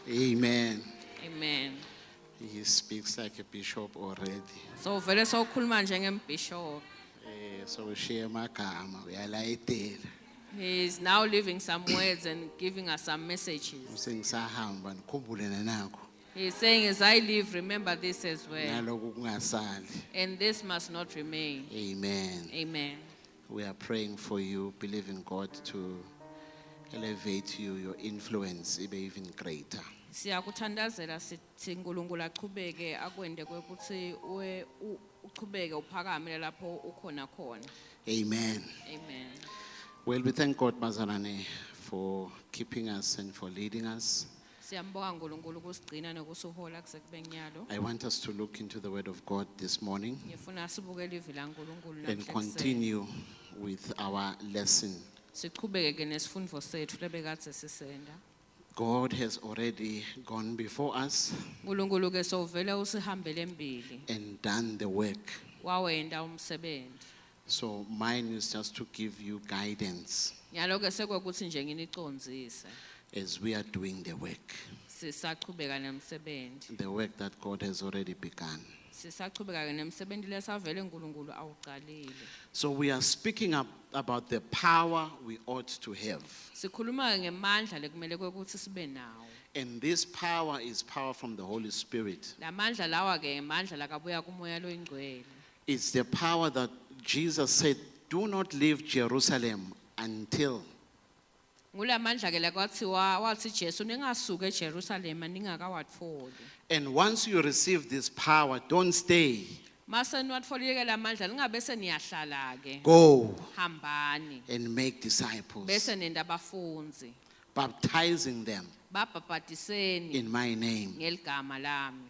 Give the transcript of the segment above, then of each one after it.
Amen. Amen. He speaks like a bishop already. So vele sokhuluma njengembishop. So we share magama, uyalayitela. He is now leaving some words and giving us some messages. Sengisahamba nikhumbule nanakho. He is saying, as I live, remember this as well. Nalokhu kungasali. And this must not remain. Amen. Amen. We are praying for you, believing God to elevate you, your influence ibe even greater. Siyakuthandazela sithi uNkulunkulu aqhubeke akwende kwekuthi uqhubeke uphakamele lapho ukhona khona. Amen. Amen. Well, we thank God, Mazalane, for keeping us and for leading us. Siyambonga uNkulunkulu ukusigcina nokusihola kusekubenyalo. I want us to look into the Word of God this morning Ngifuna sibukele ivili laNkulunkulu and continue with our lesson. Siqhubeke ke nesifundvo sethu lebekade sisenda. God has already gone before us uNkulunkulu ke sovela usihambele embili and done the work. wawenda umsebenzi. So mine is just to give you guidance Nyalo ke sekwekuthi nje nginicondzise as we are doing the work. sisaqhubeka nemsebenzi. The work that God has already begun. Sisaqhubeka ke nemsebenzi lesavele uNkulunkulu awuqalile. So we are speaking about the power we ought to have. Sikhuluma ngemandla lekumele kwekuthi sibe nawo. And this power is power from the Holy Spirit. Lamandla lawa ke emandla lakabuya kumoya loyingcwele. It's the power that Jesus said, do not leave Jerusalem until. Ngulamandla ke lakwathiwa wathi Jesu ningasuka eJerusalem ningakawatfoli. And once you receive this power, don't stay. Mase niwatfolile lamandla lingabe seniyahlala ke. Go Hambani. and make disciples, Bese nenda abafunzi. baptizing them Babhabhatiseni in my name. ngeligama lami.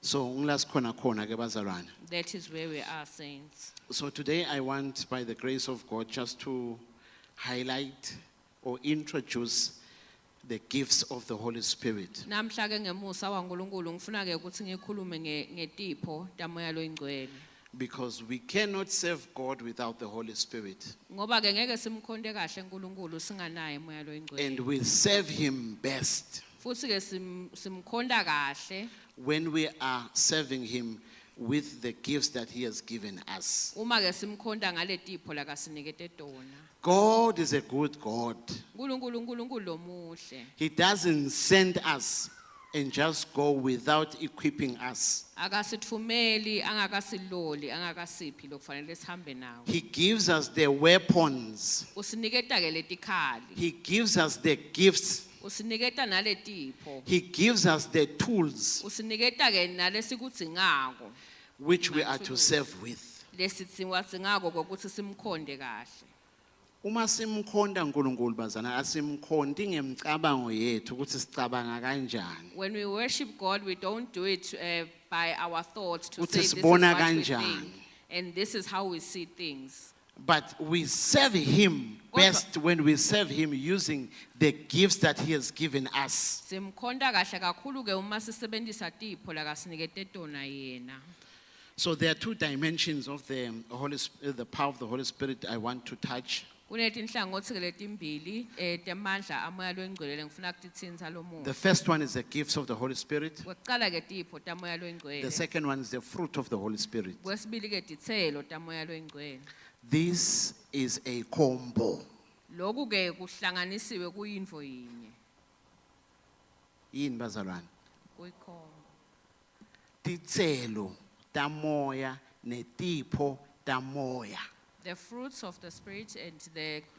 So, khona ke bazalwane. That is where we are, saints. So today I want, by the grace of God, just to highlight or introduce the gifts of the Holy Spirit. Namhla ke ngemusa waNkulunkulu ngifuna ke ukuthi ngikhulume ngetipho tamoya loyingcwele. Because we cannot serve God without the Holy Spirit. Ngoba ke ngeke simkhonde kahle uNkulunkulu singanaye umoya loyingcwele. And we serve Him best Futhi ke simkhonda kahle when we are serving Him with the gifts that He has given us. uma ke simkhonda ngale tipho lakasinikete tona. God is a good God. uNkulunkulu lomuhle. He doesn't send us and just go without equipping us. Akasithumeli angakasiloli angakasiphi lokufanele sihambe nawo. He gives us the weapons. Usiniketa ke letikhali. He gives us the gifts. Usiniketa naletipho. He gives us the tools Usiniketa ke nalesikudzingako. which we are to serve with. Lesitsingako kokuthi simkhonde kahle. Uma simkhonda uNkulunkulu bazana asimkhondi ngemcabango yethu ukuthi sicabanga kanjani. When we worship God, we don't do it by our thoughts to Uthi say this is sibona what we kanjani. think. And this is how we see things. But we serve Him best when we serve Him using the gifts that He has given us. Simkhonda kahle kakhulu ke uma sisebenzisa tipho lakasinikete tona yena. So there are two dimensions of the power of the Holy Spirit I want to touch. Kunetinhlangothi ke letimbili temandla amoya loyingcwele ngifuna ukutithinza lo The moya. first one is the gifts of the Holy Spirit. Kwaqala ke tipho tamoya The loyingcwele. second one is the fruit of the Holy Spirit. Kwesibili ke titselo tamoya loyingcwele. This is a combo. Lokhu ke kuhlanganisiwe kuyinfo yinye. Yini bazalwane? Kuyikhona. Titselo tamoya netipho tamoya. The fruits of the Spirit and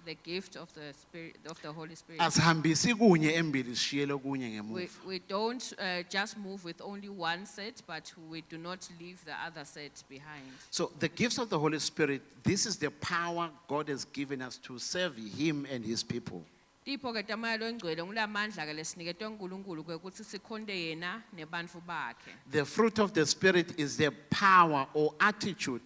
the gift of the Spirit of the Holy Spirit. Asihambisi kunye embili sishiyele kunye ngemuva. We don't just move with only one set, but we do not leave the other set behind. So the gifts of the Holy Spirit, this is the power God has given us to serve Him and His people. Tipho ke tamoya loyingcwele ngulamandla ke lesiniketwe uNkulunkulu ukuthi sikhonde yena nebantfu bakhe. The fruit of the Spirit is the power or attitude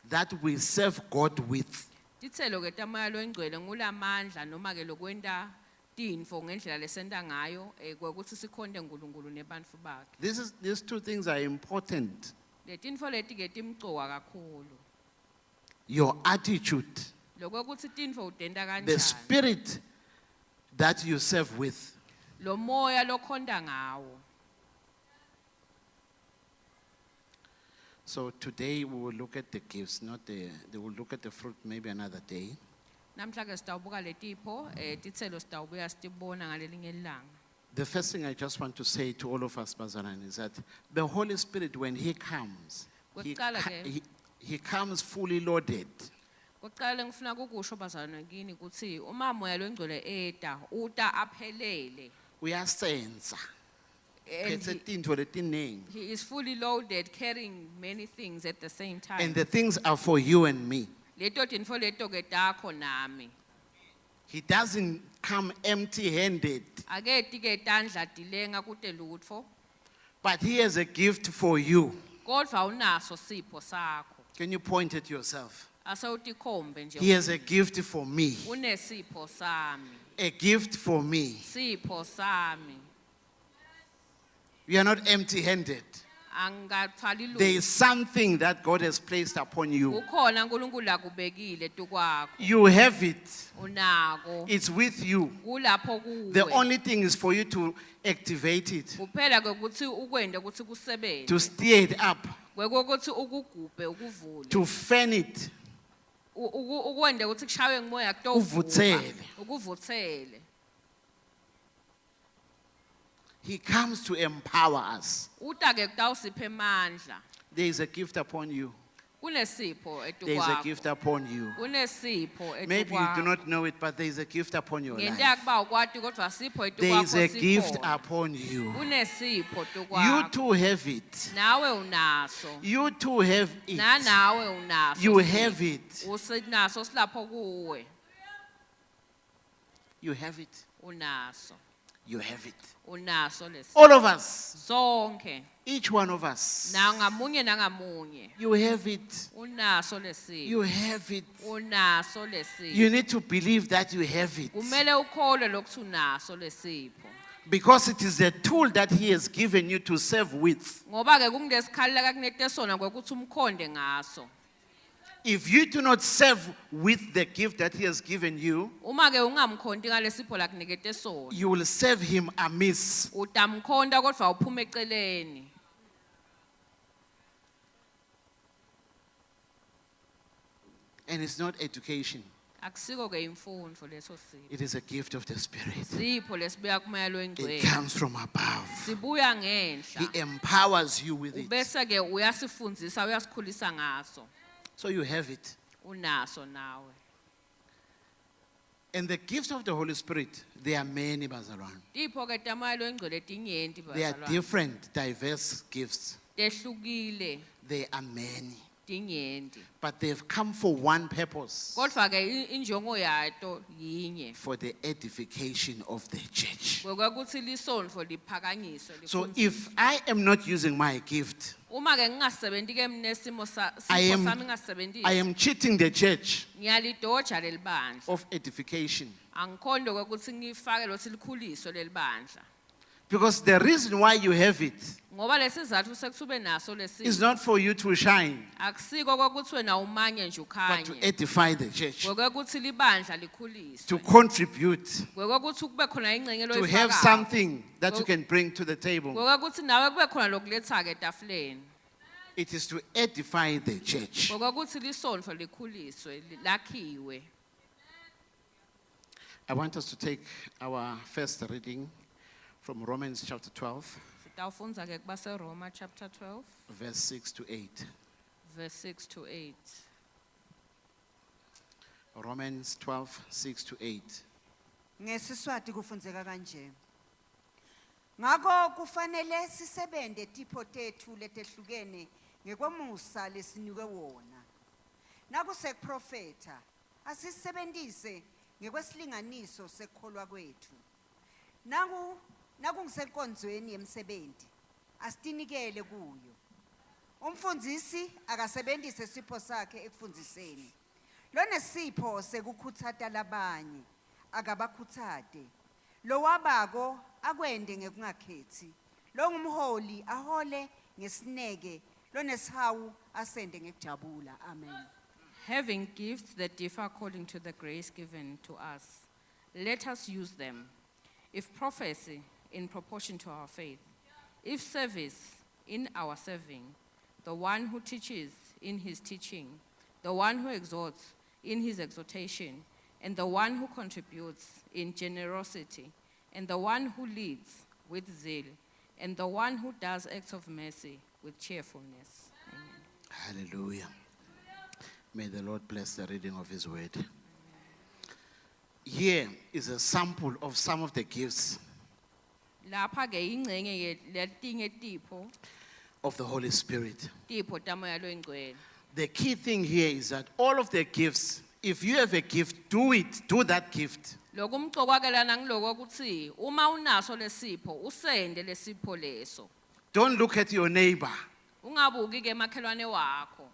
that we serve God with. Titselo ke tamoya loyingcwele ngulamandla noma ke lokwenta tintfo ngendlela lesenta ngayo kwekuthi sikhonde uNkulunkulu nebantfu bakhe. These two things are important. Letintfo leti ke timcoka kakhulu. Your attitude, Lokwekuthi tintfo utenta the kanjani. spirit that you serve with. lo moya lokhonda ngawo. So today we will look at the gifts, not they will look at the fruit maybe another day. Namhla ke sitawubuka letipho titselo sitawubuya sitibona ngalelinye ilanga. The first thing I just want to say to all of us, Bazalwane, is that the Holy Spirit, when He comes, Kuqala ke- he comes fully loaded. Kokuqala ngifuna ukusho bazalwane kini ukuthi uma moya longcwele eta uta aphelele. Uyasenza. And Phethe tintfo letiningi. he is fully loaded carrying many things at the same time. And the things are for you and me. Leto tinfo leto ke takho nami. He doesn't come empty-handed, Aketi ke tandla dilenga kute lutfo. but He has a gift for you. Kodwa unaso sipho sakho. Can you point at yourself? Asawutikhombe nje. He has a gift for me. Unesipho sami. A gift for me. Sipho sami. We are not empty-handed. Angathwali There is lutho. something that God has placed upon you. Kukhona uNkulunkulu akubekile tukwakho. You have it. Unako. It's with you. Kulapho kuwe. The only thing is for you to activate it, Kuphela ke ukuthi ukwenda ukuthi kusebenzele. to steer it up, Kwekuthi ukugubhe ukuvule. to fan it. Ukwenda ukuthi kushawe ngimoya Uvuthele. Ukuvuthele. He comes to empower us. Uta ke kutawusipha emandla. There is a gift upon you. Kunesipho There is a etukwakho. gift upon you. Kunesipho Maybe you do etukwakho. not know it, but there is a gift upon your Ngento life. yakuba ukwati kodwa sipho There is a etukwakho gift sikhona. upon you. Kunesipho You tukwakho. too have it. Nawe unaso. You too have it. Nawe unaso. You have sipho. it. Usinaso silapho kuwe. You have it. Unaso. You have it. Unaso lesi. All of us, Sonke. each one of us, Na ngamunye. you have it. Unaso lesi. You have it. Unaso lesi. You need to believe that you have it. Kumele ukholwe lokuthi unaso lesipho. Because it is a tool that He has given you to serve with. Ngoba ke kungesikhalela kakunete sona kwekuthi umkhonde ngaso. If you do not serve with the gift that He has given you, Uma ke ungamkhondi ngalesipho lakunikete sona. you will serve Him amiss. Utamkhonda kodwa uphume eceleni. And it's not education, Akusiko ke imfundo leso sipho. it is a gift of the Spirit. Sipho lesibuya kumoya It loyingcwele. comes from above. Sibuya ngenhla. He empowers you with it. Ubese ke uyasifundzisa uyasikhulisa ngaso. So you have it. Unaso nawe. And the gifts of the Holy Spirit, there are many, Bazalwane. Tipho ke tamoya loyingcwele tinyenti They are bazalwane. different, diverse gifts. Tehlukile There are many. tinyenti. But they've come for one purpose, Kodwa ke injongo yato yinye. for the edification of the church. Ngokuthi lisondlo liphakanyiswe. So likhonziswe. if I am not using my gift, Uma ke ngingasebenzi ke mina simo I sipho am- sami ngingasebenzisi. I am cheating the church Ngiyalidoja lelibandla. of edification. Angikhondo ukuthi ngifake lothi likhuliswe lelibandla. Because the reason why you have it Ngoba lesizathu sekuthube naso is lesi. not for you to shine, Akusiko ukuthi wena umanye nje but to ukhanye. edify the church, Ngokuthi libandla likhuliswe. to contribute, Ngokuthi kube khona ingcenye to have loyifakayo. something that you can bring to the table. Ngokuthi nawe kube khona lokuletha ke etafuleni. It is to edify the church. Ngokuthi lisondlo likhuliswe lakhiwe. I want us to take our first reading from Romans chapter 12, Sitawufundza ke kubase Roma chapter 12 verse 6 to 8. verse 6 to 8. Romans 12, 6 to 8. Ngesiswati kufundzeka kanje. Ngakho kufanele sisebente tipho tethu letehlukene ngekwemusa lesinikwe wona. Nakusekuprofeta asisebentise ngekwesilinganiso sekukholwa kwethu. Nakungisenkonzweni yemsebenti asitinikele kuyo. Umfundzisi akasebentise sipho sakhe ekufundiseni. Lonesipho sekukhutsata labanye akabakhutsate. Lo wabako akwende ngekungakhethi. Lo ngumholi ahole ngesineke. Lo nesihawu asende ngekujabula. Amen. Having gifts that differ according to the grace given to us, let us use them. If prophecy, in proportion to our faith. If service, in our serving. The one who teaches, in his teaching. The one who exhorts, in his exhortation. And the one who contributes, in generosity. And the one who leads, with zeal. And the one who does acts of mercy, with cheerfulness. Amen. Hallelujah. May the Lord bless the reading of his word. Here is a sample of some of the gifts Lapha ke ingcenye letinye tipho of the Holy Spirit. tamoya loyingcwele. The key thing here is that all of the gifts, if you have a gift, do that gift. Lokumxokwakelana ngiloko ukuthi uma unaso lesipho usende lesipho leso. Don't look at your neighbor. Ungabuki ke makhelwane wakho.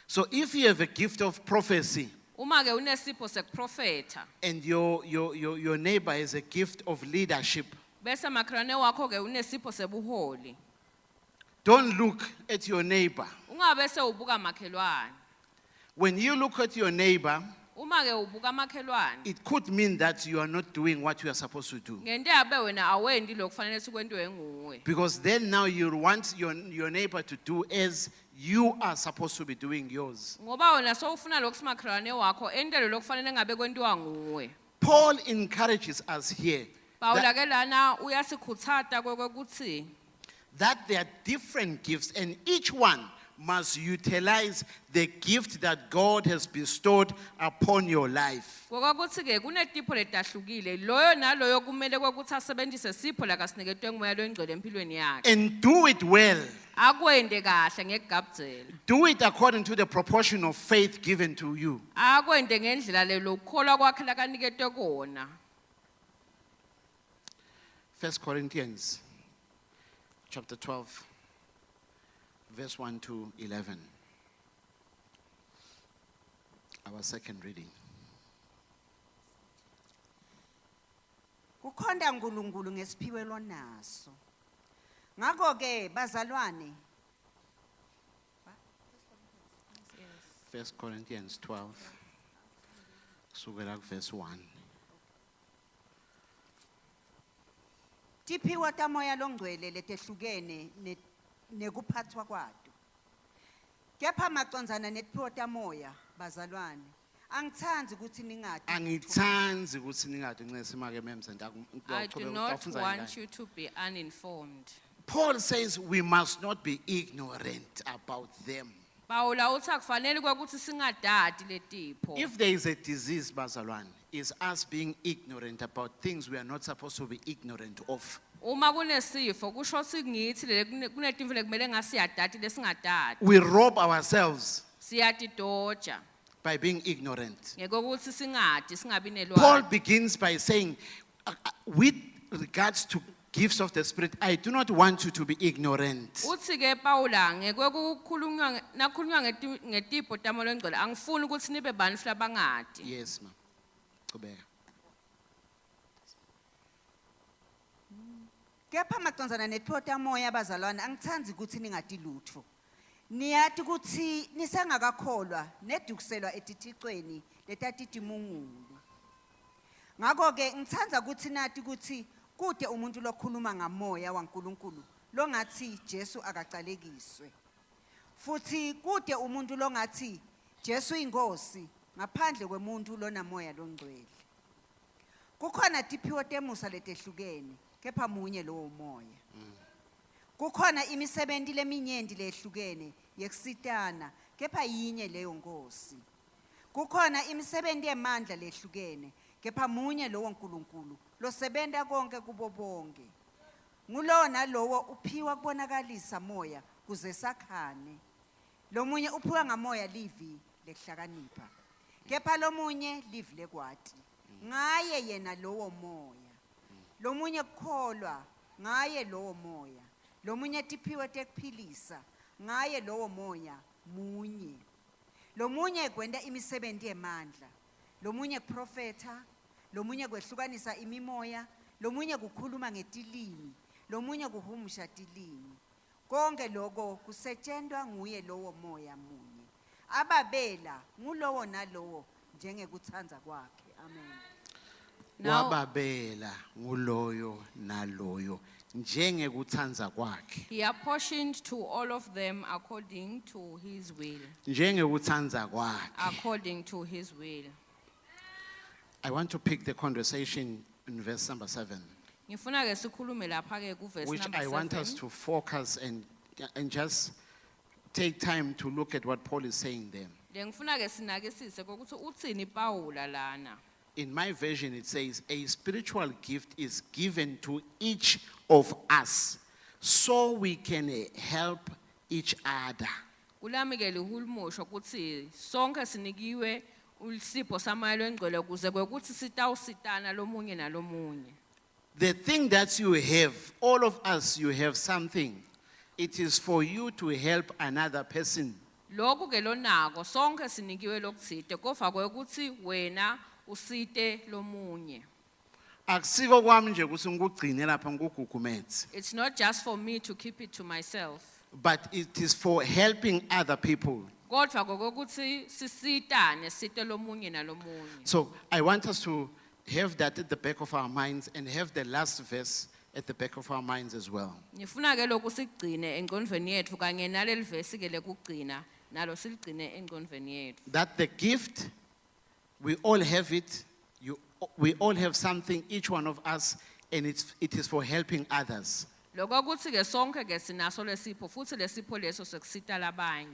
So if you have a gift of prophecy Uma ke unesipho sekuprofeta and your neighbor has a gift of leadership, bese makhelwane wakho ke unesipho sebuholi. don't look at your neighbor. Ungabe sewubuka makhelwane. When you look at your neighbor, Uma ke ubuka makhelwane it could mean that you are not doing what you are supposed to do. ngente yabe wena awendi lokufanele sikwentiwe nguwe. Because then now you want your neighbor to do as you are supposed to be doing yours. Ngoba wena sowufuna lokusimakhelwane wakho endele lokufanele ngabe kwentiwa nguwe. Paul encourages us here Pawula ke lana uyasikhuthaza kwekuthi that there are different gifts and each one must utilize the gift that God has bestowed upon your life. Ngokuthi ke kunetipho letahlukile loyo naloyo kumele ukuthi asebenzise sipho lakasineketwe ngumoya loyingcwele empilweni yakhe. And do it well. Akwende kahle ngekugabuzela. Do it according to the proportion of faith given to you. Akwende ngendlela le lokukholwa kwakhe lakaniketwe kona. 1 Corinthians chapter 12 verse 1 to 11. Our second reading. Kukhonda uNkulunkulu ngesiphiwe lonaso. Ngakho ke bazalwane 1 Corinthians 12 sukela verse 1. tiphiwa tamoya longcwele letehlukene nekuphathwa kwato. Kepha macondzana netiphiwa tamoya bazalwane. Angithanzi ukuthi ningadi. Angithanzi ukuthi ningade ncesimake mems and I do not want you to be uninformed. Paul says we must not be ignorant about them. Pawula uthi akufanele ukuthi singadadi letipho. If there is a disease, bazalwane, is us being ignorant about things we are not supposed to be ignorant of. Uma kunesifo kusho ukuthi ngithi kunetimvo lekumele ngasiyadadi lesingadadi. We rob ourselves Siyatidoja by being ignorant. ngekokuthi singabi Paul nelwazi. begins by saying, with regards to gifts of the Spirit, I do not want you to be ignorant. Uthi ke Pawula ngekukhulunywa nakhulunywa ngetipho tamoya longcwele angifuni ukuthi nibe bantu labangadi. Yes, ma'am. Chubeka. Kepha macondzana netiphiwa tamoya bazalwane angithanzi ukuthi ningadi lutho. Niyathi ukuthi nisengakakholwa nedukuselwa etithicweni letatithi mungulu. Ngakho ke ngithanza ukuthi nathi ukuthi kude umuntu lokhuluma ngamoya waNkulunkulu longathi Jesu akacalekiswe. Futhi kude umuntu longathi Jesu inkosi ngaphandle kwemuntu lonamoya longcwele. Kukhona tiphiwa temusa letehlukene kepha munye lowo moya. Kukhona imisebenzi leminyenti lehlukene yekusitana kepha yinye leyo nkosi. Kukhona imisebenzi yemandla lehlukene kepha munye lowo nkulunkulu losebenta konke kubo bonke. Ngulona lowo uphiwa kubonakalisa moya kuze sakhane. Lomunye uphiwa ngamoya livi lehlakanipha. Kepha lomunye livi lekwati. Ngaye yena lowo moya. Lomunye kukholwa ngaye lowo moya. Lomunye tiphiwe tekuphilisa ngaye lowo moya munye. Lomunye kwenda imisebenzi yemandla. Lomunye kuprofeta, lomunye kwehlukanisa imimoya, lomunye kukhuluma ngetilimi, lomunye kuhumusha tilimi. Konke lokho kusetshenzwa nguye lowo moya munye. Ababela ngulowo nalowo njengekuthanza kwakhe. Amen. Now wababela nguloyo naloyo njengekuthanza kwakhe. he apportioned to all of them according to his will. Njengekuthanza kwakhe. According to his will. I want to pick the conversation in verse number 7, Ngifuna ke sikhulume lapha ke ku verse which number I want us 7. to focus and just take time to look at what Paul is saying there. Le ngifuna ke sinakisise ukuthi uthini Pawula lana. In my version, it says, a spiritual gift is given to each of us so we can help each other. Kulami ke lihumusho ukuthi sonke sinikiwe usipho samayelo engcwele kuze kwekuthi sitawusitana lomunye nalomunye. The thing that you have, all of us, you have something. It is for you to help another person. Lokhu ke lonako sonke sinikiwe lokuthide kofa kwekuthi wena usite lomunye. Akusiko kwami nje ukuthi ngikugcine lapha ngikugugumethe, It's not just for me to keep it to myself. but it is for helping other people. Kodwa kokuthi sisitane site lomunye nalomunye. So I want us to have that at the back of our minds and have the last verse at the back of our minds as well. Ngifuna ke lokhu sigcine engqondweni yethu kanye naleli verse ke lekugcina nalo siligcine engqondweni yethu. That the gift, we all have it, we all have something, each one of us, and it is for helping others. Lokho ukuthi ke sonke ke sinaso lesipho futhi lesipho leso sekusita labanye.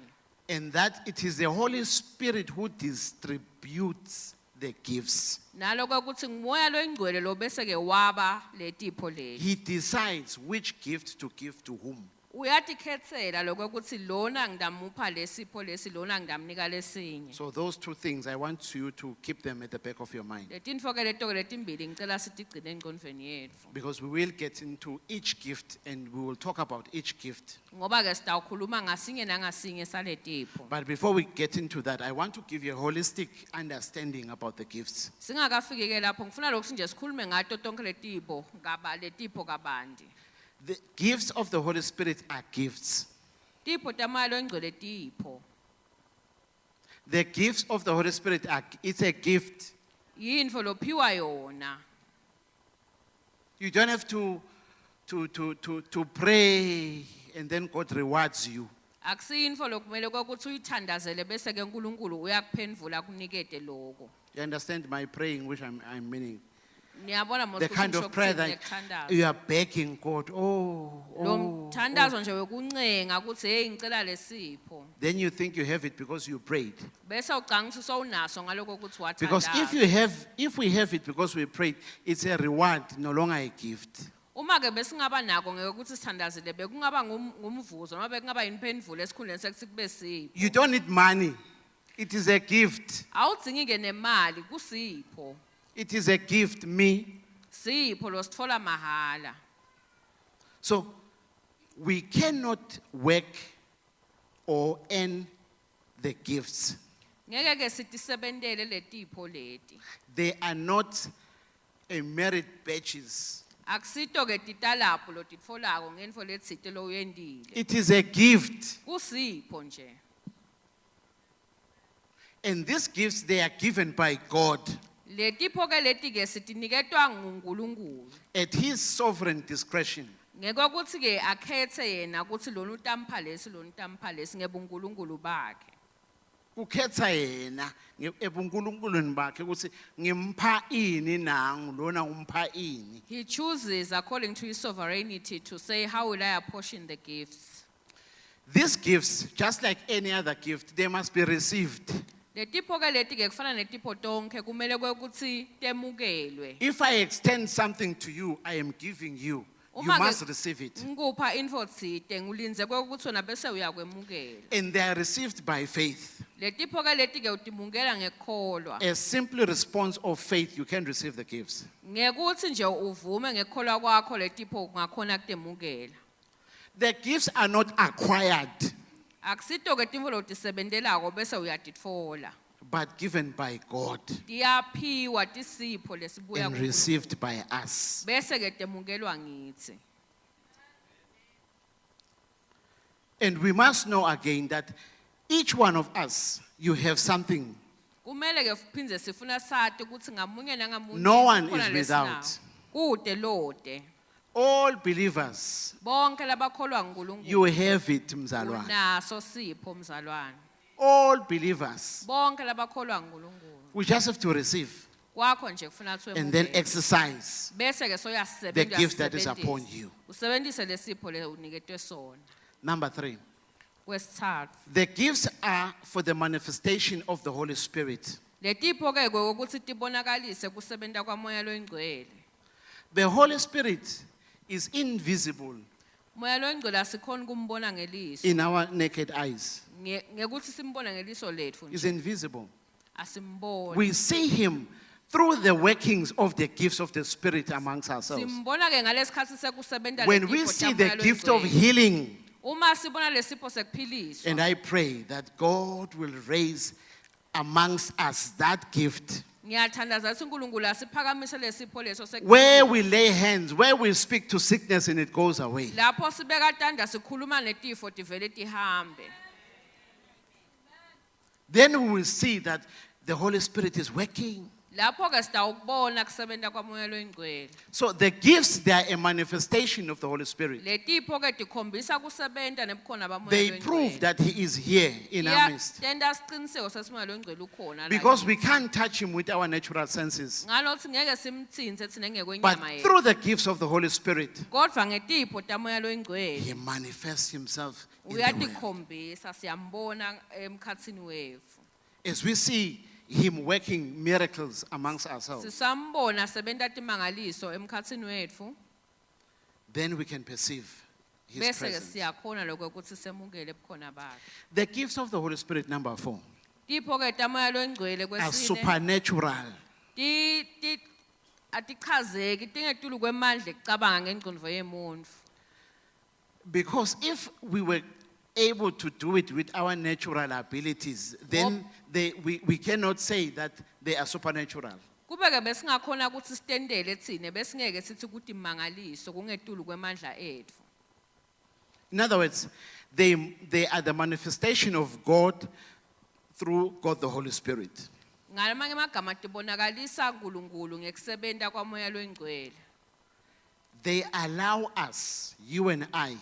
And that it is the Holy Spirit who distributes the gifts. Nalokho ukuthi ngumoya loyingcwele lo bese ke waba letipho leli. He decides which gift to give to whom. Uyatikhetsela lokho ukuthi lona ngidamupha lesipho lesi lona ngidamnika lesinye. So those two things, I want you to keep them at the back of your mind. Letinfo ke leto ke letimbili ngicela sitigcine engqondweni yethu. Because we will get into each gift and we will talk about each gift. Ngoba ke sitawukhuluma ngasinye nangasinye saletipho. But before we get into that, I want to give you a holistic understanding about the gifts. Singakafiki ke lapho ngifuna lokhu nje sikhulume ngato tonke letipho kabanti. The gifts of the Holy Spirit are gifts. Tipho tamayelo engcwele tipho. The gifts of the Holy Spirit it's a gift. Yintfo lophiwa yona. You don't have to pray and then God rewards you. Akusiyintfo lokumele ukuthi uyithandazele bese ke uNkulunkulu uyakuphendvula kunikete lokho. You understand my praying, which I'm meaning? Niyabona The kind of prayer that you are begging God, Lo mthandazo nje wekuncenga ukuthi hey ngicela lesipho. Then you think you have it because you prayed. Bese ucanga ukuthi sowunaso ngaloko ukuthi wathandaza. Because if we have it because we prayed, it's a reward, no longer a gift. Uma ke besingaba nako ngeke ukuthi sithandazile bekungaba ngumvuzo noma bekungaba yiniphendvulo esikhundleni sekuthi kube sipho. You don't need money. It is a gift. Awudzingi ke nemali kusipho. It is a gift, me. Sipho lo sitfola mahala. So we cannot work or earn the gifts. Ngeke ke sitisebentele letipho leti. They are not a merit badges. Akusito ke titalapho lo titfolako ngenfo letsite lo uyendile. It is a gift. Kusipho nje. And these gifts, they are given by God Letipho ke leti ke sitiniketwa nguNkulunkulu. at His sovereign discretion. Ngeke ukuthi ke akhetse yena ukuthi lona utampha lesi ngebuNkulunkulu bakhe. Ukhetha yena ebuNkulunkulweni bakhe ukuthi ngimpa ini nangu lona ngumpa ini. He chooses according to his sovereignty to say how will I apportion the gifts. These gifts, just like any other gift, they must be received. Letipho ke leti ke kufana netipho tonke kumele kwekuthi temukelwe. If I extend something to you, I am giving you. You must receive it. Ngikupha info tsite ngulinze kwekuthi wena bese uyakwemukela. And they are received by faith. Letipho ke leti ke utimukela ngekukholwa. A simple response of faith, you can receive the gifts. Ngekuthi nje uvume ngekukholwa kwakho letipho ngakhona kutemukela. The gifts are not acquired, Akusito ke timvo lotisebendelako bese uyatitfola. but given by God Tiyaphiwa tisipho lesibuya and received by us. bese ke temukelwa ngithi. And we must know again that each one of us, you have something Kumele ke siphinde sifuna sathi ukuthi ngamunye nangamunye No one kukhona is lesinawo. without. Kude lode. All believers, Bonke labakholwa nguNkulunkulu. you have it, mzalwane. Unaso sipho mzalwane. All believers. Bonke labakholwa nguNkulunkulu. We just have to receive Kwakho nje kufanele and then uwemukele. exercise Bese ke soyasebenzisa. the gift that is upon you. Usebenzise lesipho le uniketwe sona. Number 3. Kwesithathu. The gifts are for the manifestation of the Holy Spirit. Letipho ke ukuthi tibonakalise kusebenta kwamoya loyingcwele. The Holy Spirit is invisible Moya loyingcwele asikhona kumbona ngeliso. in our naked eyes. Ngekuthi simbona ngeliso lethu He's nje. invisible. Asimboni. We see him through the workings of the gifts of the Spirit amongst ourselves. Simbona ke ngalesikhathi sekusebenta When we letipho see tamoya the gift of loyingcwele. healing, Uma sibona lesipho sekuphiliswa. and I pray that God will raise amongst us that gift Ngiyathandaza ukuthi uNkulunkulu asiphakamise lesipho leso where we lay hands, where we speak to sickness and it goes away. lapho sibeka tanda sikhuluma netifo tivele tihambe. Then we will see that the Holy Spirit is working. Lapho ke sitawukubona kusebenta kwamoya loyingcwele. So the gifts, they are a manifestation of the Holy Spirit. Letipho ke tikhombisa kusebenta nebukhona bamoya They loyingcwele. prove that He is here in our midst. Tenda siqiniseko sesimoya loyingcwele ukhona la. Because we can't touch Him with our natural senses. Ngalothi ngeke simtsinze thina But ngekwenyama yethu. through the gifts of the Holy Spirit, Kodwa ngetipho tamoya loyingcwele He manifests Himself in the world. uyatikhombisa siyambona emkhatsini wethu. As we see Him working miracles amongst ourselves, Sisambona sebenta timangaliso emkhatsini wethu. then we can perceive His Bese ke presence. siyakhona lokho ukuthi semukele bukhona bakhe. The gifts of the Holy Spirit, number 4, Tipho ke tamoya loyingcwele are kwesine. supernatural. Ti atichazeki tingetulu kwemandla ekucabanga ngengcondvo yemuntu. Because if we were able to do it with our natural abilities, then we cannot say that they are supernatural. Kubeke besingakhona ukuthi sitendele thine besingeke sithi ukuthi imangaliso kungetulu kwemandla ethu. In other words, they are the manifestation of God through God the Holy Spirit. Ngalamanye amagama tibonakalisa uNkulunkulu ngekusebenta kwamoya loyingcwele. They allow us, you and I,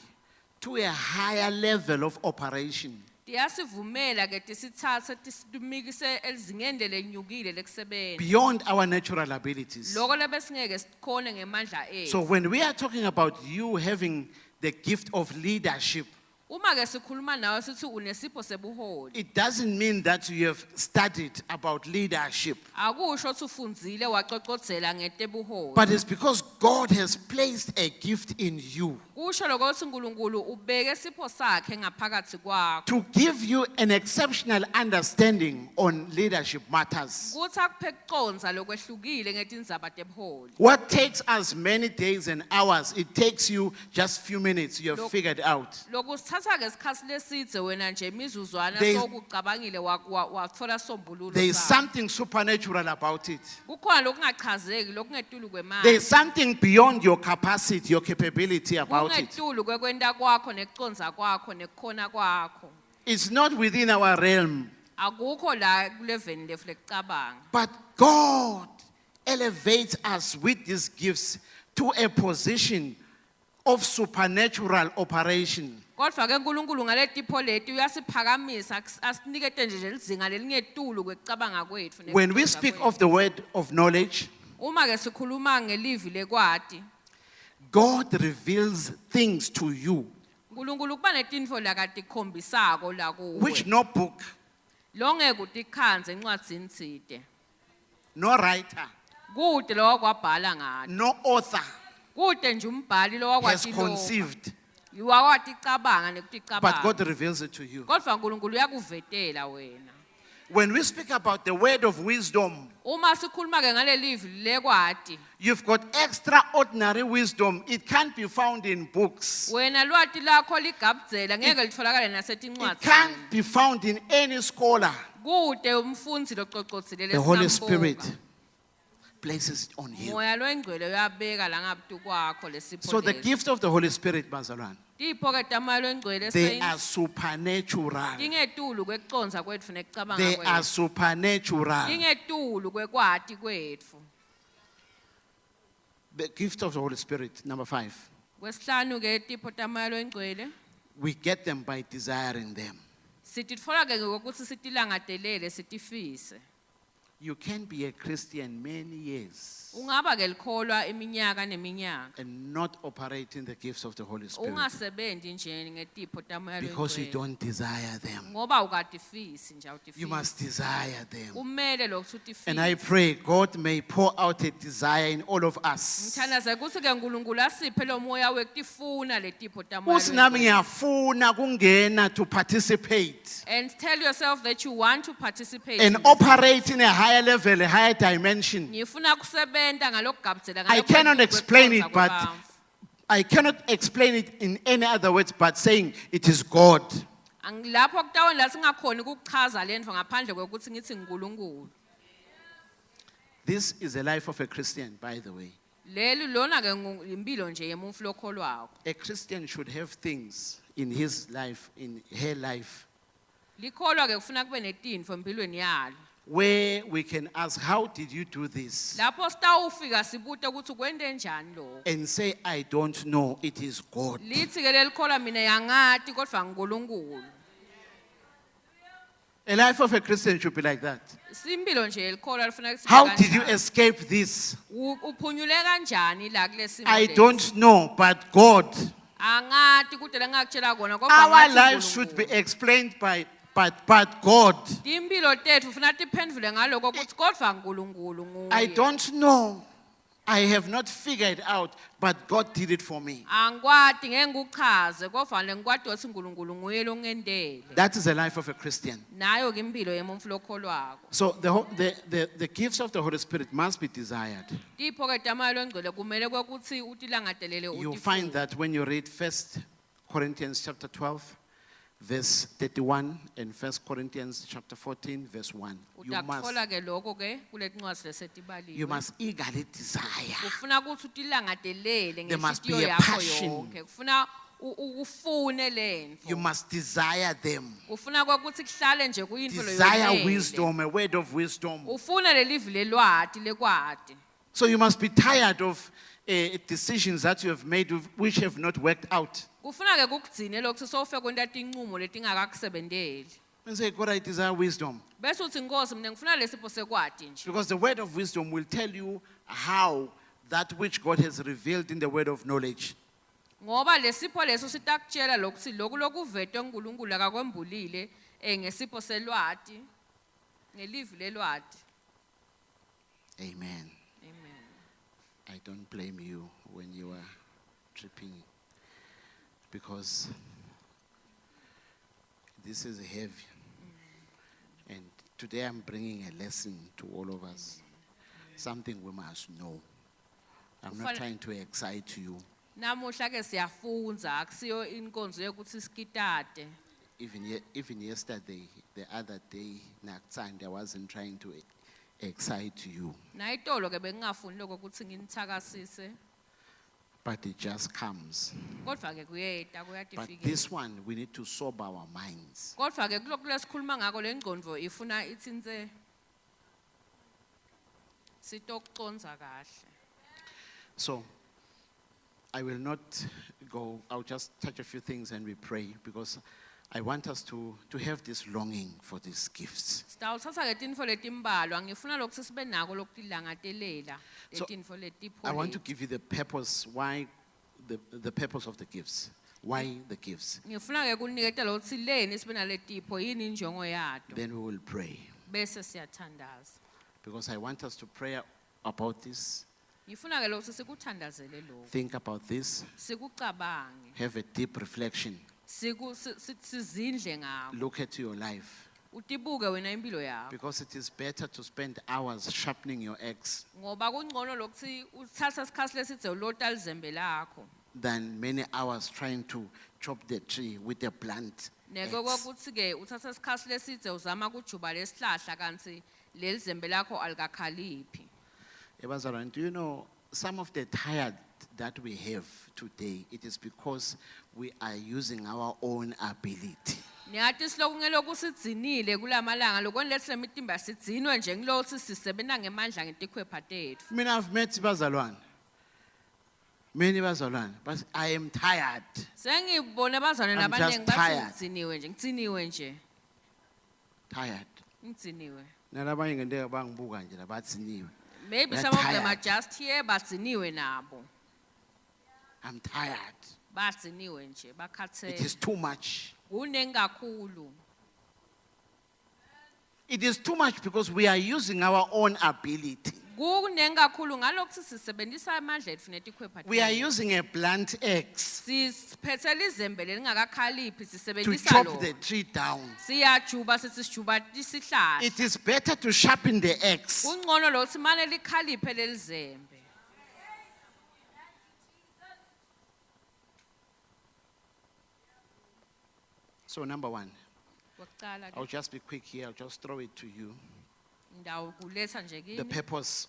to a higher level of operation. Tiyasivumela ke tisithathe tisimikise elizingeni lenyukile lekusebenta. Beyond our natural abilities. Lokho lebesingeke sikhone ngemandla ethu. So when we are talking about you having the gift of leadership, Uma ke sikhuluma nawe sithi unesipho sebuholi. it doesn't mean that you have studied about leadership. Akusho ukuthi ufundzile waqoqodzela ngetebuholi. But it's because God has placed a gift in you Kusho lokho ukuthi uNkulunkulu ubeke isipho sakhe ngaphakathi kwakho. to give you an exceptional understanding on leadership matters. Kuthi akuphe kuconza lokwehlukile ngetindzaba tebuholi. What takes us many days and hours, it takes you just few minutes, you have Look. figured out. Lokhu sithatha ke isikhathi lesidze wena nje imizuzwana There is- sokucabangile watfola sombululo There is sakho. something supernatural about it. Kukhona lokungachazeki lokungetulu kwemali. There is something beyond your capacity, your capability about it. Kungetulu kwekwenta kwakho nekuconza kwakho nekukhona kwakho. It's not within our realm. Akukho la kuleveni lefu lekucabanga. But God elevates us with these gifts to a position of supernatural operation. Kodwa ke uNkulunkulu ngaletipho leti uyasiphakamisa asinikete nje lizinga lelingetulu kwekucabanga kwethu. When we nekuconza speak kwethu. of the word of knowledge, Uma ke sikhuluma ngelivi lekwati, God reveals things to you uNkulunkulu kuba netinfo lakatikhombisako la which kuwe. no book, Longe kutikhanze encwadzini tsite. no writer, Kude lo kwabhala ngato. no author Kude nje umbhali lo has wakwati lo. conceived, Wawaticabanga but nekuticabanga. God reveals it to you. Kodwa uNkulunkulu uyakuvetela wena. When we speak about the word of wisdom, Uma sikhuluma ke ngalelivi lekwati, you've got extraordinary wisdom. It can't be found in books. wena lwati lakho ligabdzela ngeke litfolakale It nasetincwadzini. can't be found in any scholar. Kude umfundzi lococodzile The Holy lesingambuka. Spirit places it on you. Moya loengcwele uyabeka la ngaptu kwakho lesipho So the lesi. gift of the Holy Spirit, bazalwane, Tipho ke tamoya loengcwele they are saints supernatural. tingetulu kwekuconza kwetfu nekucabanga They are kwetfu. supernatural. Tingetulu kwekwati kwetfu. The gift of the Holy Spirit, number 5. Kwesihlanu ke tipho tamoya loengcwele We get them by desiring them. sititfola ke ngokuthi sitilangadelele sitifise. You can be a Christian many years Ungaba ke likholwa iminyaka neminyaka. and not operate in the gifts of the Holy Spirit Ungasebenzi nje ngetipho tamoya because you loengcwele. don't desire them. Ngoba ukatifisi nje You awutifisi. must desire them. Kumele lokhu utifise. And I pray God may pour out a desire in all of us. Ngithandaza ukuthi ke uNkulunkulu asiphe lo moya wekutifuna letipho tamoya Uthi nami loengcwele. ngiyafuna kungena to participate And tell yourself that you want to participate. and in this. operate in a higher level, a higher dimension. Ngifuna kusebenta ngalokugabuzela I cannot explain it, but kwebantfu. I cannot explain it in any other words but saying it is God. Lapho kutaweni la singakhoni ukuchaza lento ngaphandle kwekuthi ngithi uNkulunkulu. This is the life of a Christian, by the way. Leli lona ke impilo nje yemufu lokholwako. A Christian should have things in his life, in her life, Likholwa ke kufuna kube netintfo empilweni yalo. where we can ask, how did you do this? Lapho sitawufika sibute ukuthi kwende njani lo. And say, I don't know, it is God. Lithi ke lelikholwa mina yangati kodwa uNkulunkulu. A life of a Christian should be like that. Simpilo nje elikholwa lifuna ukuthi How did you escape this? uphunyule kanjani la kulesimo I lesi? don't know, but God. Angati kude langakutshela kona kodwa Our ngathi lives should be uNkulunkulu. explained by, but God. Timpilo tethu ufuna tiphendvule ngaloko ukuthi kodwa uNkulunkulu nguye. I don't know. I have not figured out, but God did it for me. Angikwati ngeke ngikuchaze kodwa le ngikwati ukuthi uNkulunkulu nguye longendele. That is the life of a Christian. Nayo ke impilo yemufu lokholwako. So the gifts of the Holy Spirit must be desired. Tipho ke tamoya loengcwele kumele kwekuthi utilangadelele You find utifune. that when you read 1 Corinthians chapter 12, verse 31, and 1 Corinthians chapter 14, verse 1. Utakutfola ke lokho ke kuletincwadzi lesetibaliwe. You must eagerly desire. Ufuna ukuthi utilangadelele There must be ngenhliziyo a yakho passion. yonke. Ufuna ufune lento. You must desire them. Ufuna ukuthi kuhlale nje kuyintfo Desire loyonele. wisdom, a word of wisdom. Ufuna lelivi lelwati lekwati. So you must be tired of decisions that you have made which have not worked out. Kufuna ke kukugcine lokho sowufe kwenta tinqumo letingakakusebenteli. And say, God, I desire wisdom. Bese uthi Nkosi mina ngifuna lesipho sekwati nje. Because the word of wisdom will tell you how that which God has revealed in the word of knowledge. Ngoba lesipho leso sitakutshela lokuthi lokhu lokuvetwe uNkulunkulu akakwembulile ngesipho selwati ngelivi lelwati. Amen. Amen. I don't blame you when you are tripping, because this is heavy. And today I'm bringing a lesson to all of us. Something we must know. I'm not Ufana- trying to excite you. Namuhla ke siyafunza akusiyo inkonzo yokuthi sikitate. Even yesterday, the other day, Sunday, I wasn't trying to excite you. Nayitolo ke bengingafuni lokho ukuthi nginithakasise. But it just comes. Kodwa ke kuyeta But kuyatifikela. this one, we need to sober our minds. Kodwa ke kulokhu lesikhuluma ngako lengcondvo ifuna itsintse sitokuconza kahle. So, I will not go, I'll just touch a few things and we pray, because I want us to have this longing for these gifts. Sitawuthatha ke tintfo letimbalwa ngifuna lokho sibe nako lokutilangatelela So, letintfo letipho. I want to give you the purpose, why the purpose of the gifts. Why the gifts? Ngifuna ke kuniketa lokuthi leni sibe naletipho yini injongo yato. Then we will pray. Bese siyathandaza. Because I want us to pray about this, Ngifuna ke lokuthi sikuthandazele lokho. think about this, Sikucabange. have a deep reflection, Sizindle ngako. look at your life. Utibuke wena impilo yakho. Because it is better to spend hours sharpening your axe Ngoba kungcono lokuthi uthatha isikhathi lesidze ulota lizembe lakho. than many hours trying to chop the tree with a blunt Neke axe. kokuthi ke uthatha isikhathi lesidze uzama kujuba lesihlahla kanti lelizembe lakho alikakhaliphi. Ebazalwane, do you know some of the tired that we have today, it is because we are using our own ability. Niyathi siloku ngeloku sidzinile kulamalanga lokho lethi lemitimba sidzinwe nje ngilothi sisebenza ngemandla ngetikhwepha tethu. Mina I've met bazalwane. Many bazalwane, but I am tired. Sengibone abazalwane I'm labanengi just bathi tired. ngitsiniwe nje. Tired. Ngitsiniwe. Nalabanye ngente bangibuka nje labatsiniwe. Maybe We're some of them are tired. just here batsiniwe nabo. I'm tired. Batsiniwe nje It bakhathele. is too much. Kunengi kakhulu. It is too much because we are using our own ability. Kunengi kakhulu ngalokho sisebenzisa amandla ethu netikhwepha. We are using a blunt axe Siphethela izembe lelingakakhaliphi to sisebenzisa chop lo. the tree down. Siyajuba sithi sijuba isihlahla. It is better to sharpen the axe Kungcono lo simane likhaliphe lelizembe. So number one, Kokuqala I'll ke just be quick here. I'll just throw it to you. ndawo kuletha nje The kimi. purpose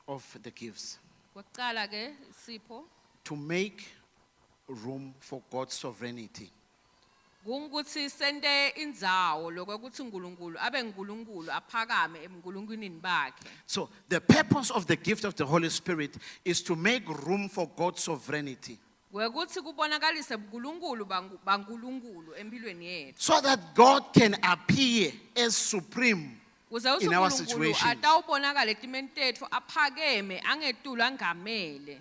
of the gifts. Kokuqala ke sipho To make room for God's sovereignty. kungukuthi sente indzawo lokuthi uNkulunkulu abe uNkulunkulu aphakame ebuNkulunkulwini bakhe. So the purpose of the gift of the Holy Spirit is to make room for God's sovereignty. Wekuthi kubonakalise uNkulunkulu baNkulunkulu empilweni yethu. So that God can appear as supreme. Kuze uthi In our uNkulunkulu situations. atawubonakala etimeni tethu aphakeme angetulu angamele.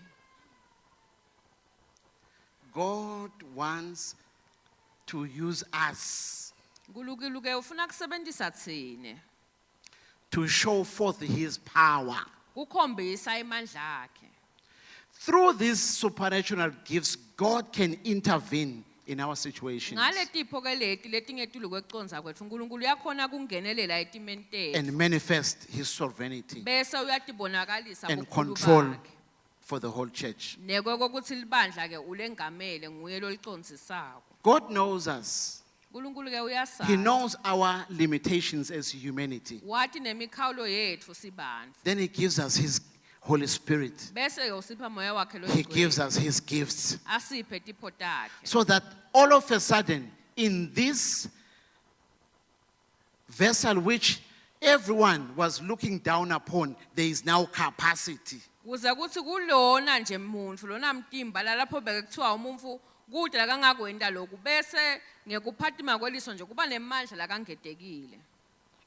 God wants to use us uNkulunkulu ke ufuna kusebenzisa thina to show forth his power. ukhombisa imandla akhe. Through these supernatural gifts, God can intervene in our situations Ngale tipho ke leti letingetulu kweconza kwethu uNkulunkulu uyakhona kungenelela etimeni tethu and manifest his sovereignty bese uyatibonakalisa and ubukhulu control bakhe. for the whole church. Nekwe kokuthi libandla ke ulengamele nguye lo licondzisako. God knows us. uNkulunkulu ke He uyasazi. knows our limitations as humanity. Wathi nemikhawulo yethu sibandla. Then he gives us his Holy Spirit. Bese ke usipha moya wakhe lo He gives us his gifts. asiphe tipho takhe. So that all of a sudden, in this vessel which everyone was looking down upon, there is now capacity. Kuze kuthi kulona nje umuntu lona mtimba lapho beke kuthiwa umuntu kude la kangakwenda lokhu bese ngekuphathima kweliso nje kuba nemandla la kangedekile.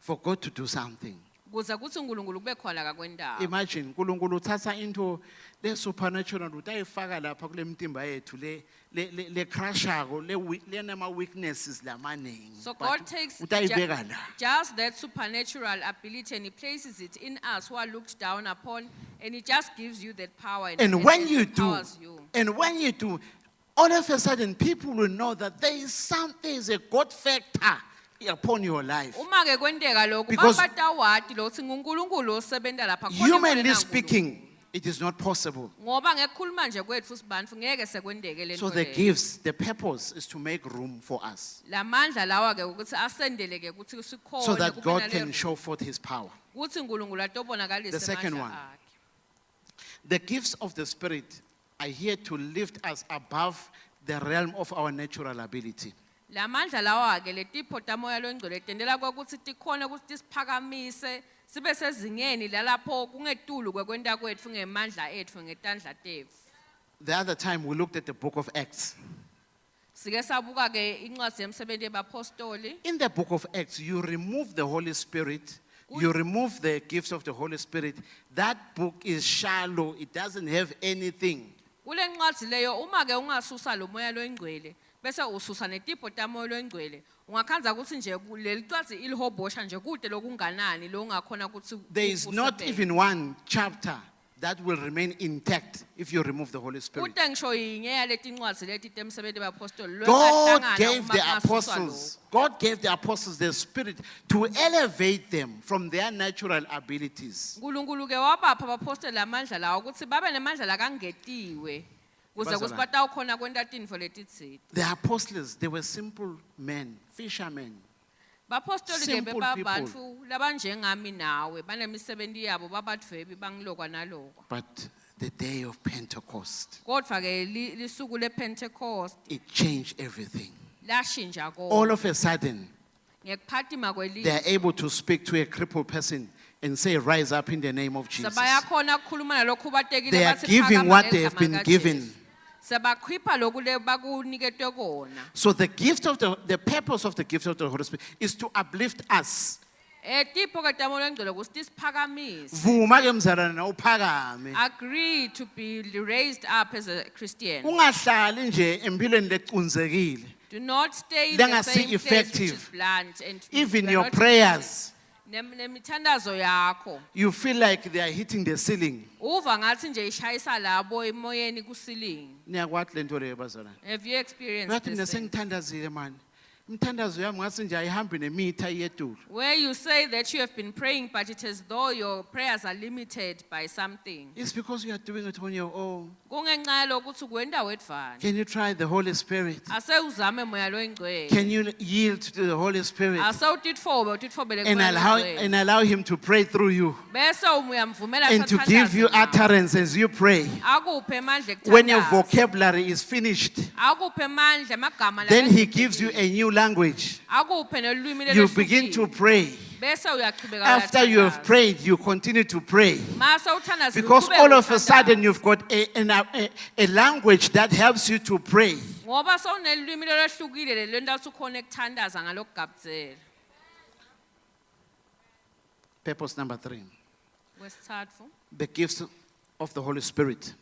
For God to do something. Kuze kuthi uNkulunkulu kube khona la kwendaba. Imagine, uNkulunkulu uthatha into le supernatural utayifaka lapha kule mtimba yethu le crashako le nama weaknesses lamaningi. So But God takes utayibeka la. just that supernatural ability and he places it in us who are looked down upon and he just gives you that power And when you do, empowers you. all of a sudden people will know that there is a God factor upon your life. Uma ke kwendeka lokho Because babatawati lo ukuthi uNkulunkulu osebenta lapha khona Humanly impela speaking, it is not possible. ngoba ngekukhuluma nje kwethu sibantfu ngeke sekwendeke lento So the leyo. gifts, the purpose is to make room for us Lamandla lawa ke ukuthi asendele ke ukuthi sikhona so that kube God nale can room. show forth his power. Ukuthi uNkulunkulu atobonakalise The second amandla one. akhe. The gifts of the Spirit are here to lift us above the realm of our natural ability. Lamandla lawa ke letipho tamoya longcwele tendela ukuthi tikhona ukuthi siphakamise sibe sezingeni lalapho kungetulu kwekwenda kwethu ngemandla ethu ngetandla tethu. The other time we looked at the book of Acts. Sike sabuka ke incwadi yemsebenzi yabapostoli. In the book of Acts, you remove the Holy Spirit, you remove the gifts of the Holy Spirit. That book is shallow, it doesn't have anything. Kule ncwadi leyo uma ke ungasusa lo moya longcwele bese ususa netipho tamoya longcwele ungakhanza ukuthi nje leli ncwadi ilihobosha nje kude lokunganani lo ungakhona ukuthi There is not usebenze. even one chapter that will remain intact if you remove the Holy Spirit. Kude ngisho yinye yaleti ncwadi leti temsebenzi yabapostoli God longahlangana gave uma the kungasuswa apostles, God gave the apostles the Spirit to elevate them from their natural abilities. uNkulunkulu ke wabapha abapostoli amandla lawo ukuthi babe nemandla la kangetiwe kuze Bazalwane. kusipata ukhona kwenta tintfo letitsite. The apostles, they were simple men, fishermen. Bapostoli ke Simple beba people. bantu labanjengami nawe banemisebenzi yabo babadwebi bangilokwa nalokwa. But the day of Pentecost, Kodwa ke lisuku lePentecost it changed everything. lashintsha All konke. of a sudden, Ngekuphathima they are kwelizwe. able to speak to a crippled person and say, rise up in the name of Jesus. Sebayakhona ukukhuluma nalokhu batekile They are bathi giving phakama what they have ngegama been likaJesu. given. Sebakhipha lokhu le bakuniketwe kona. So the gift of the purpose of the gift of the Holy Spirit is to uplift us. Tipho ke tamo lengcwele kusithi siphakamise. Vuma ke mzalwane na uphakame. Agree to be raised up as a Christian. Ungahlali nje empilweni lecunzekile. Do not stay in the Lengasi same place which is effective. blunt and Even you are your not prayers, nemithandazo yakho. you feel like they are hitting the ceiling. Uva ngathi nje ishayisa labo emoyeni kusilingi. Niyakwathi lento leyo bazalwane. Have you experienced Bathi mina this? thing? sengithandazile man. Imthandazo yami ngase nje ayihambi nemitha iyedulu. Where you say that you have been praying, but it is though your prayers are limited by something. It's because you are doing it on your own. Kungenxa yokuthi kwenda wedvana. Can you try the Holy Spirit? Ase uzame moya lo ingcwele. Can you yield to the Holy Spirit Ase utitfobele and kumoya lo ingcwele. allow Him to pray through you Bese uyamvumela and to give you athandaze nawe. utterance as you pray? Akuphe amandla When your ekuthandaza. vocabulary is finished, Akuphe amandla amagama then He lawa gives you a new language. akuphe nolwimi You begin to lehlukile. pray. Bese uyaqhubeka After you have uyathandaza. prayed, you continue to pray. Mase uthandaza Because uqhubeke all of a uthandaza. sudden you've got a language that helps you to pray. Ngoba sawunelwimi lehlukile lento athi ukhona ekuthandaza ngalokugabuzela. Purpose number 3. Kwesithathu The gifts of the Holy Spirit.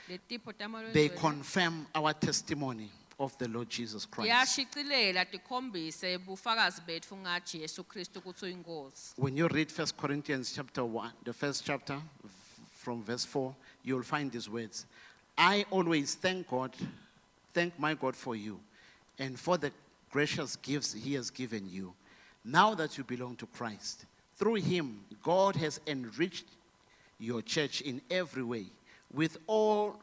letipho tamalo They confirm our testimony of the Lord Jesus Christ. yashicilela tikhombise bufakazi bethu ngathi Yesu Kristu ukuthi uyinkosi. When you read 1 Corinthians chapter 1, the first chapter, from verse 4, you'll find these words. I always thank my God for you, and for the gracious gifts He has given you, now that you belong to Christ. Through Him, God has enriched your church in every way, with all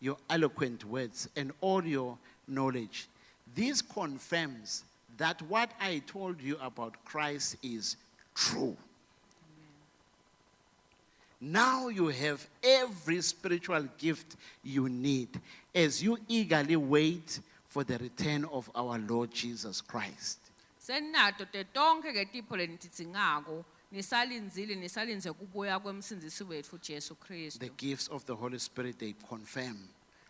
your eloquent words and all your knowledge. This confirms that what I told you about Christ is true. Now you have every spiritual gift you need as you eagerly wait for the return of our Lord Jesus Christ. Senato te tonke ke tipho lenititsingako nisalinze kubuya kwemsindisi wethu Jesu Kristu. The gifts of the Holy Spirit, they confirm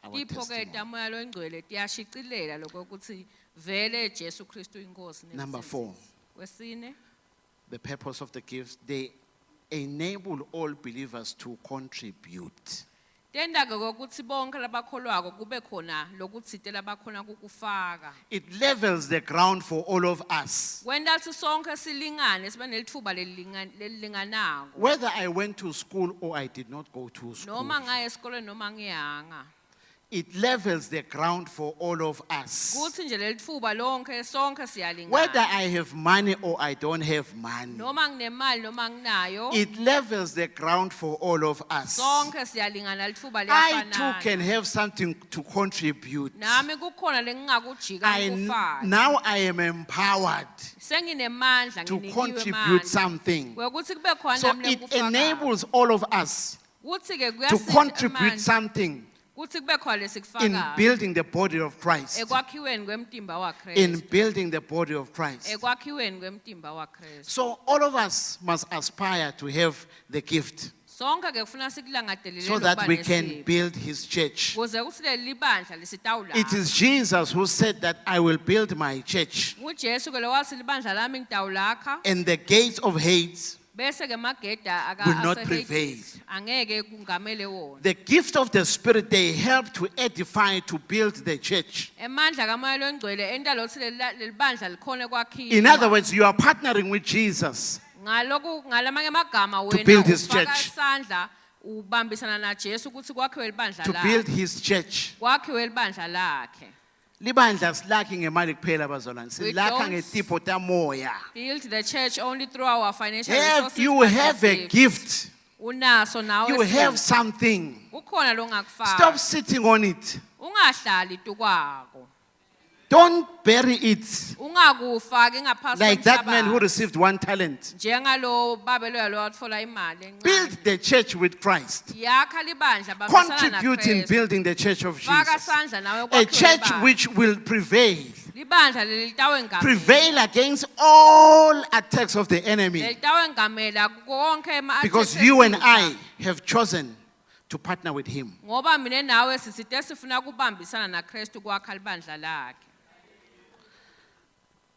our Tipho ke testimony. tamoya lo ingcwele tiyashicilela lokho ukuthi vele Jesu Kristu inkosi Number nemsindisi. 4. Kwesine The purpose of the gifts, they enable all believers to contribute. tenda ke ukuthi bonke labakholwako kube khona lokutsite labakhona kukufaka. It levels the ground for all of us. Kwenda ukuthi sonke silingane sibe nelithuba lelilinganako. Whether I went to school or I did not go to school, Noma ngaya esikoleni noma ngiyanga. it levels the ground for all of us. Kuthi nje lelithuba lonke sonke Whether siyalingana. I have money or I don't have money, Noma nginemali noma nginayo. it levels the ground for all of us. Sonke siyalingana lithuba I too liyafanana. can have something to contribute. Nami kukhona lengingakujika ngikufaka. Now I am empowered Senginemandla to nginikiwe contribute amandla. something. Kwekuthi kube khona So nami it lengikufakayo. enables all of us Kuthi ke to kuyasiza contribute amandla. something Kuthi kube khona in lesikufakayo. building the body of Christ. Ekwakhiweni kwemtimba In waKristu. building the body of Christ. Ekwakhiweni kwemtimba waKristu. So all of us must aspire to have the gift Sonke ke kufuna sikulangadelele so that we can nesipho. build His church. Kuze kuthi leli bandla lisitawula. It is Jesus who said that I will build my church, uJesu ke lowathi libandla lami ngitawulakha and the gates of Hades bese ke mageda will not ase- prevail. angeke kungamele wona. The gift of the Spirit, they help to edify, to build the church. Emandla kamoya lo ngcwele enta lokuthi leli bandla likhone kwakhiwa. In other words, you are partnering with Jesus Ngaloku ngalamanye amagama To wena build his ufaka church. isandla ubambisana na Jesu ukuthi kwakhiwe libandla to lakhe. build His church. Kwakhiwe libandla lakhe. Libandla silakhi ngemali kuphela bazalwane. Silakha don't- ngetipho tamoya. Build the church only through our financial Have resources. you but have a gifts. gift? Unaso nawe. You have sipho. something. Ukhona lo Stop ngakufaka. sitting on it. Ungahlali tukwako. Don't bury it Ungakufaki ngaphasi like that man who komhlabathi. received 1 talent. Njengalo baba loya lo watfola imali encane. Build the church with Christ. Yakha libandla bambisana Contribute in naKristu. building the church of Faka Jesus. sandla nawe A kwakhiwe church libandla. which will prevail. Libandla leli litawe ngamela. Prevail against all attacks of the enemy. Litawe ngamela konke Because you and I have chosen to partner with him. ngoba mina nawe sisite sifuna kubambisana naKristu kwakha libandla lakhe.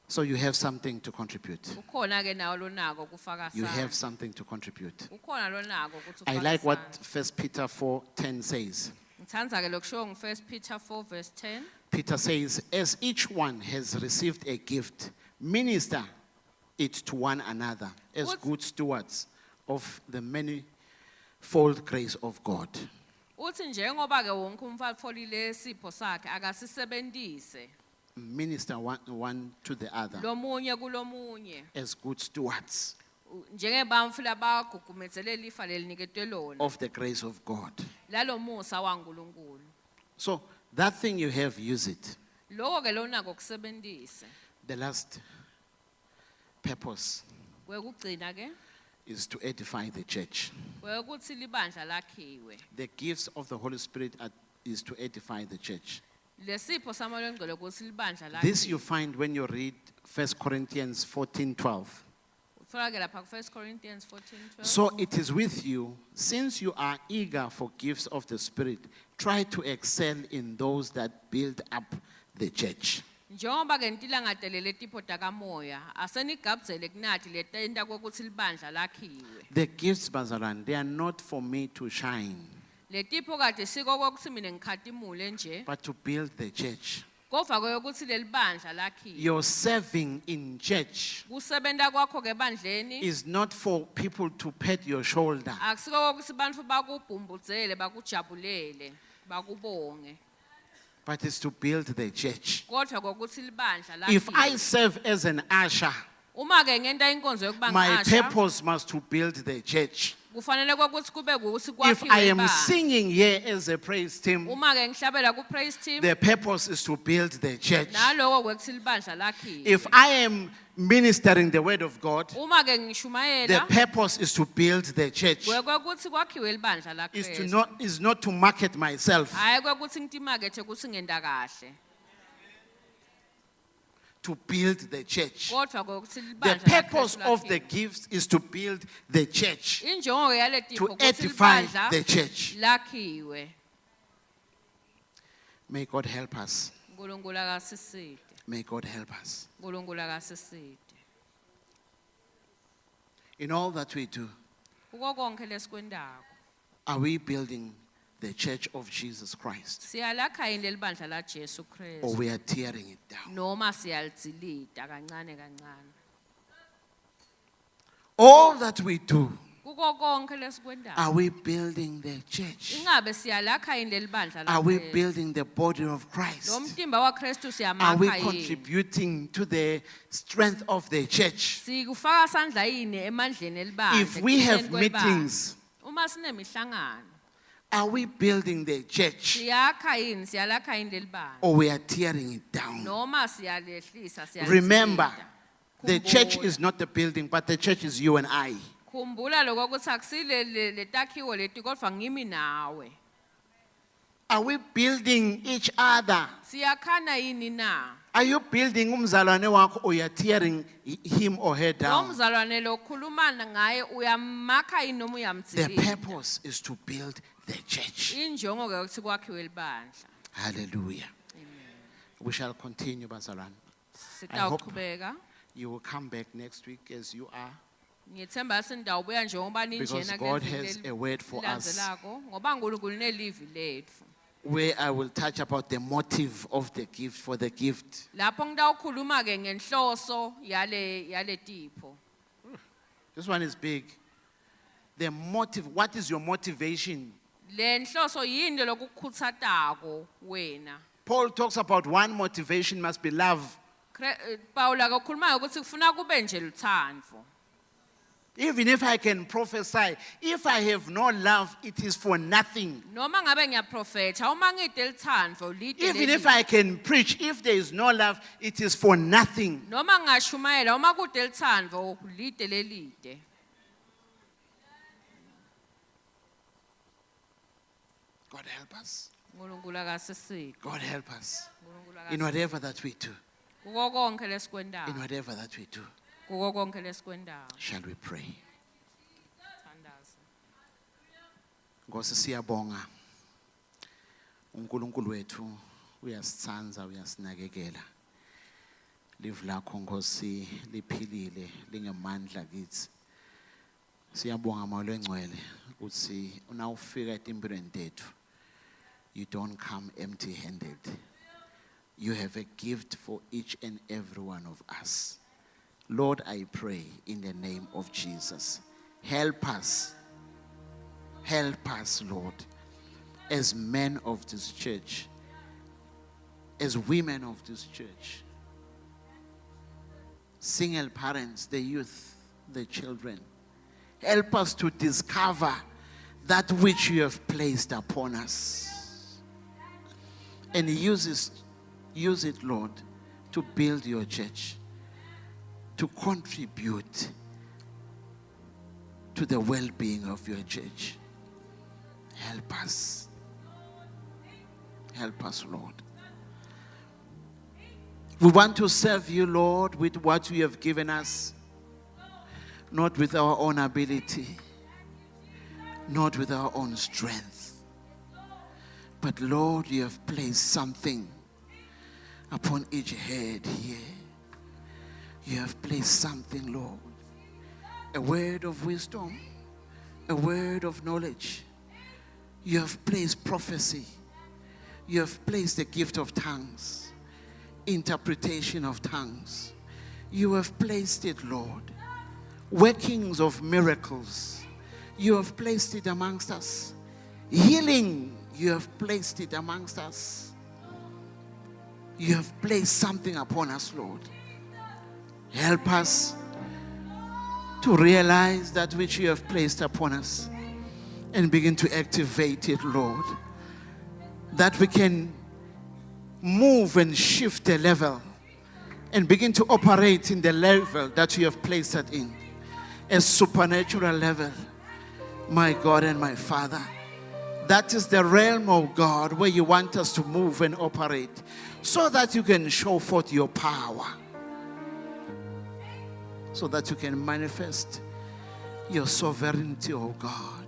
So you have something to contribute. Ukhona ke nawe lonako kufaka You have sandla. something to contribute. Ukhona lonako ukuthi I ufake like what sandla. 1 Peter 4:10 says. Ngithanda ke lokusho ngu1 Peter 4 verse 10. Peter says, as each one has received a gift, minister it to one another as What's- good stewards of the manifold grace of God. Uthi njengoba ke wonke umfana utfolile isipho sakhe akasisebenzise Minister one to the other lomunye kulomunye as good stewards njengebantfu labagugumezele lifa leliniketwe lona of the grace of God. lalomusa waNkulunkulu. So that thing you have, use it. Lokho ke lonako kusebenzise. The last purpose Kwekugcina ke is to edify the church. kwekuthi libandla lakhiwe. The gifts of the Holy Spirit is to edify the church. Lesipho samoya ongcwele ukuthi libandla This you lakhiwe. find when you read 1 Corinthians 14:12. Uthola ke lapha ku1 Corinthians 14:12. So it is with you, since you are eager for gifts of the Spirit, try to excel in those that build up the church. Njengoba ke ntila ngadelele tipho takamoya asenigabuzele kunathi letenta kokuthi libandla lakhiwe. The gifts, Bazaran, they are not for me to shine, Letipho kade siko kokuthi mina ngikhatimule nje but to build the church. kodwa kokuthi leli bandla lakhiwe. Your serving in church Kusebenta kwakho ke bandleni is not for people to pat your shoulder. akusiko kokuthi bantfu bakubhumbudzele bakujabulele bakubonge But it's to build the church. kodwa kokuthi libandla If I lakhiwe. serve as an usher, Uma ke ngenta inkonzo yokuba my ngasha purpose must to build the church. kufanele kokuthi kube ukuthi If kwakhiwe I am ibandla. singing here as a praise team, Uma ke ngihlabela ku praise team the purpose is to build the church. naloko kwekuthi libandla lakhiwe. If I am ministering the word of God, Uma ke the ngishumayela purpose is to build the church. kwekuthi kwakhiwe libandla laKristu. Is not to market myself, Hayi kwekuthi ngitimakethe ukuthi ngenda kahle. to build the church. Kodwa kokuthi The libandla purpose laKristu of the lakhiwe. gifts is to build the church, Injongo yaleti to ukuthi edify libandla the church. lakhiwe. May God help us. uNkulunkulu akasiside. May God help us. uNkulunkulu akasiside. In all that we do, Kuko konke lesikwendako. are we building the church of Jesus Christ, Siyalakha yini leli bandla la Jesu or Kristu we are tearing it down? noma siyalizilida kancane kancane. All that we do, Kuko konke lesikwendako. are we building the church? Ingabe siyalakha yini leli bandla la Are we Kristu. building the body of Lo Christ? mtimba wa Kristu Are we siyamakha yini. contributing to the strength of the church? Sikufaka sandla yini emandleni elibandla. If we have ekucineni kwelibandla. meetings, Uma sinemihlangano are we building the church, siyakha yini siyalakha yini leli bandla. or we are tearing it down? Noma siyalehlisa siyalizilida. Remember, the church Khumbula. is not the building, but the church is you and I. Khumbula lokho ukuthi akusile letakhiwo leti kodwa ngimi nawe. Are we building each other? Siyakhana yini na? Are you building umzalwane wakho, or you are tearing him or her Lo down? mzalwane lo khulumana ngaye uyamakha yini noma The uyamdzilida. purpose is to build the church. Injongo ke ukuthi kwakhiwe libandla. Hallelujah. We shall continue, Bazaran. hope- Sitawuqhubeka. You will come back next week as you are, Ngiyethemba sindawubuya njengoba because ninjena God kule has a word for us lilandzelako ngoba uNkulunkulu nelivi letfu. where I will touch about the motive of the gift, for the gift. Lapho ngitawukhuluma ke ngenhloso yale tipho. This one is big. The motive, what is your motivation? Le nhloso yini lokukhutsatako wena? Paul talks about one motivation must be love. Paula ke ukhuluma ukuthi kufuna kube nje luthando. Even if I can prophesy, if I have no love, it is for nothing. Noma ngabe ngiyaprofetha, uma ngide lithando lide Even if leli. I can preach, if there is no love, it is for nothing. Noma ngashumayela, uma kude lithando lide lelide. God help us. uNkulunkulu akasisize. God help us. uNkulunkulu In akasisize. whatever that we do. Kuko konke In lesikwendayo. whatever that we do. Kuko konke lesikwendayo. Shall we pray? Thandaza. Nkosi siyabonga. uNkulunkulu wethu uyasithanza uyasinakekela. Live lakho Nkosi liphilile lingemandla kithi. Siyabonga Moya Engcwele ukuthi una ufika etimpilweni tethu. You don't come empty-handed. You have a gift for each and every one of us. Lord, I pray in the name of Jesus. Help us. Help us, Lord, as men of this church, as women of this church, single parents, the youth, the children. Help us to discover that which you have placed upon us. And use it, Lord, to build your church, to contribute to the well-being of your church. Help us. Help us, Lord. We want to serve you, Lord, with what you have given us, not with our own ability, not with our own strength. But Lord, you have placed something upon each head here. You have placed something, Lord. A word of wisdom, a word of knowledge. You have placed prophecy. You have placed the gift of tongues, interpretation of tongues. You have placed it, Lord. Workings of miracles. You have placed it amongst us. Healing. You have placed it amongst us. You have placed something upon us, Lord. Help us to realize that which you have placed upon us and begin to activate it, Lord. That we can move and shift the level and begin to operate in the level that you have placed it in. A supernatural level, my God and my Father. That is the realm of God where you want us to move and operate so that you can show forth your power, so that you can manifest your sovereignty, oh God.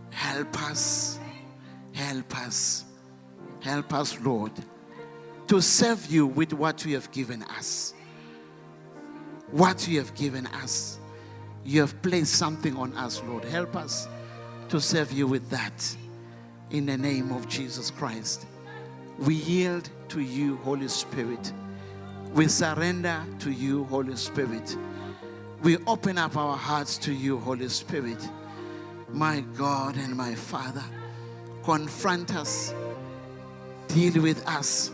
Help us, help us, help us, Lord, to serve you with what you have given us. What you have given us. You have placed something on us, Lord. Help us to serve you with that. In the name of Jesus Christ. We yield to you, Holy Spirit. We surrender to you, Holy Spirit. We open up our hearts to you, Holy Spirit. My God and my Father, confront us, deal with us,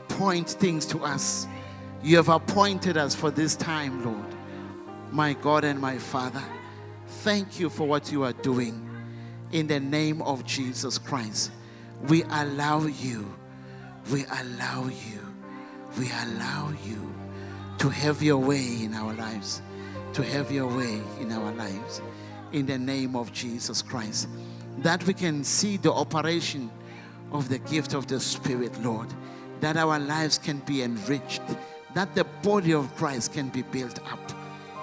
point things to us. You have appointed us for this time, Lord. My God and my Father, thank you for what you are doing. In the name of Jesus Christ, we allow you to have your way in our lives, to have your way in our lives. In the name of Jesus Christ, that we can see the operation of the gift of the Spirit, Lord, that our lives can be enriched, that the body of Christ can be built up.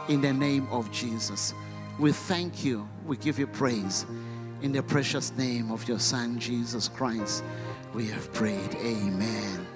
In the name of Jesus, we thank you, we give you praise. In the precious name of your Son, Jesus Christ, we have prayed. Amen.